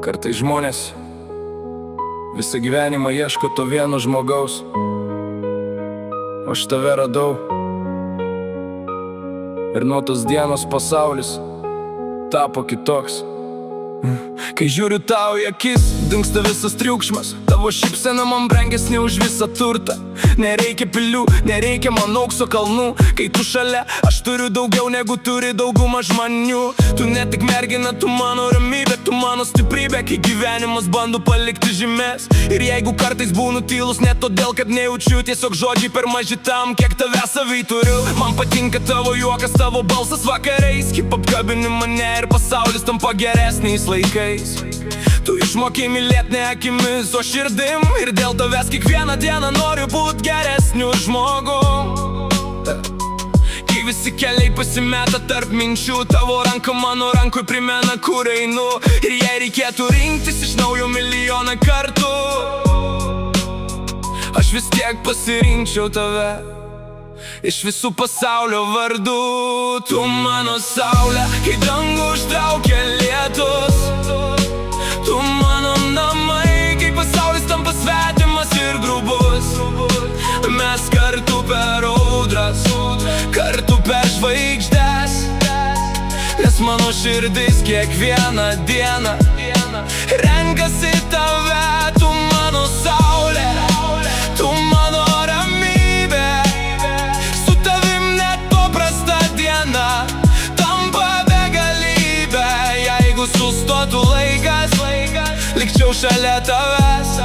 Kartais žmonės visą gyvenimą ieško to vieno žmogaus, o aš tave radau. Ir nuo tos dienos pasaulis tapo kitoks. Kai žiūriu tau į akis, dingsta visas triukšmas. Tavo šypsena man brangesnė už visą turtą. Nereikia pilių, nereikia man aukso kalnų. Kai tu šalia, aš turiu daugiau negu turi dauguma žmonių. Tu ne tik mergina, tu mano ramybė, tu mano stiprybė. Kai gyvenimas bando palikti žymės. Ir jeigu kartais būnu tylus, ne todėl, kad nejaučiu, tiesiog žodžiai per maži tam, kiek tave savai turiu. Man patinka tavo juokas, tavo balsas vakarais, kaip apkabini mane ir pasaulis tampa geresniais laikais. Tu išmokai mylėt ne akimis, o širdim. Ir dėl tavęs kiekvieną dieną noriu būt geresniu žmogum. Kai visi keliai pasimeta tarp minčių, tavo ranka mano rankoj primena, kur einu. Ir jei reikėtų rinktis iš naujo milijoną kartų, aš vis tiek pasirinkčiau tave iš visų pasaulio vardų. Tu mano saulė, kai dangų užtraukia lietus. Tu mano namai, kai pasaulis tampa svetimas ir grubus. Mes kartu per audras, kartu per žvaigždes. Nes mano širdis kiekvieną dieną renkasi tave. Tu mano saulė, tu mano ramybė. Su tavim net paprasta diena tampa begalybė. Jeigu sustotų laikas, likčiau šalia tavęs,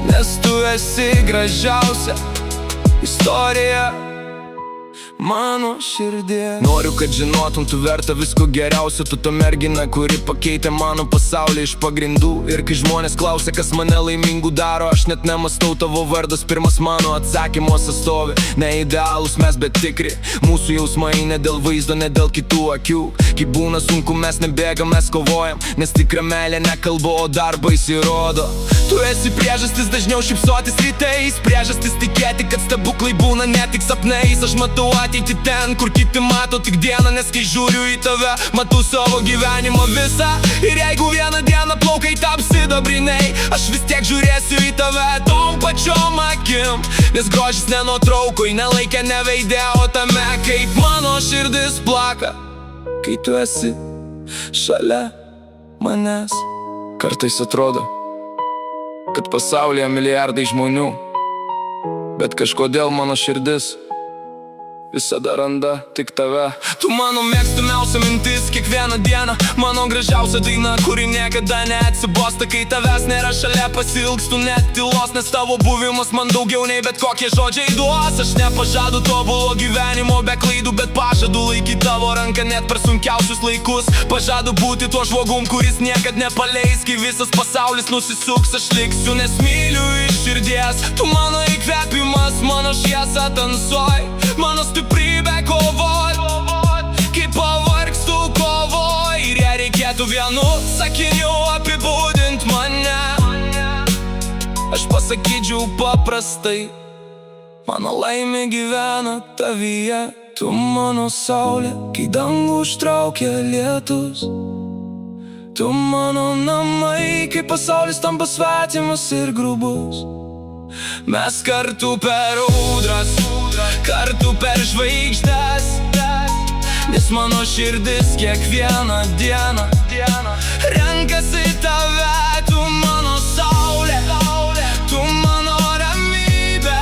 nes tu esi gražiausia istorija mano širdie. Noriu, kad žinotum, tu verta visko geriausio. Tu ta mergina, kuri pakeitė mano pasaulį iš pagrindų. Ir kai žmonės klausia, kas mane laimingų daro, aš net nemastau, tavo vardas pirmas mano atsakymuose stovi. Ne idealūs mes, bet tikri. Mūsų jausmai ne dėl vaizdo, ne dėl kitų akių. Kai būna sunku, mes nebėgam, mes kovojam. Nes tikra meilė nekalba, o darbais įrodo. Tu esi priežastis dažniau šypsotis rytais, priežastis tikėti, kad stebuklai būna ne tik sapnais. Aš matau ateitį ten, kur kiti mato tik dieną, nes kai žiūriu į tave, matau savo gyvenimą visą. Ir jeigu vieną dieną plaukai taps sidabriniai, aš vis tiek žiūrėsiu į tave tom pačiom akim. Nes grožis ne nuotraukoj, ne laike, ne veide, o tame, kaip mano širdis plaka, kai tu esi šalia manęs. Kartais atrodo, kad pasaulyje milijardai žmonių, bet kažkodėl mano širdis visada randa tik tave. Tu mano mėgstamiausia mintis kiekvieną dieną, mano gražiausia daina, kuri niekada neatsibosta. Kai tavęs nėra šalia, pasiilgstu net tylos, nes tavo buvimas man daugiau nei bet kokie žodžiai duos. Aš nepažadu tobulo gyvenimo be klaidų, bet pažadu laikyti tavo ranką net per sunkiausius laikus. Pažadu būti tuo žmogum, kuris niekad nepaleis. Kai visas pasaulis nusisuks, aš liksiu, nes myliu iš širdies. Tu mano įkvėpimas, mano šviesa tamsoj, mano stiprybė kovot, kai pavargstu kovoj. Ir jei reikėtų vienu sakiniu apibūdint mane, aš pasakyčiau paprastai: mano laimė gyvena tavyje. Tu mano saulė, kai dangų užtraukia lietus. Tu mano namai, kai pasaulis tampa svetimas ir grubus. Mes kartu per audras, kartu per žvaigždes. Nes mano širdis kiekvieną dieną renkasi tave. Tu mano saulė, tu mano ramybė.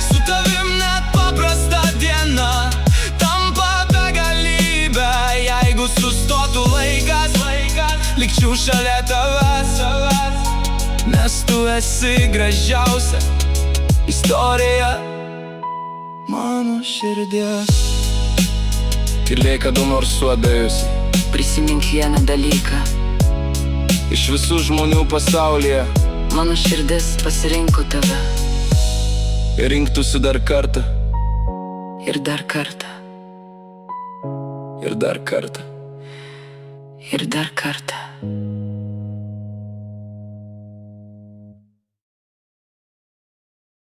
Su tavim net paprasta diena tampa begalybė. Jeigu sustotų laikas, likčiau šalia tavęs, nes tu esi gražiausia istorija mano širdies. Tyliai kada nors suabėjusi, prisimink vieną dalyką: iš visų žmonių pasaulyje mano širdis pasirinko tave. Ir rinktųsi dar kartą, ir dar kartą, ir dar kartą, ir dar kartą.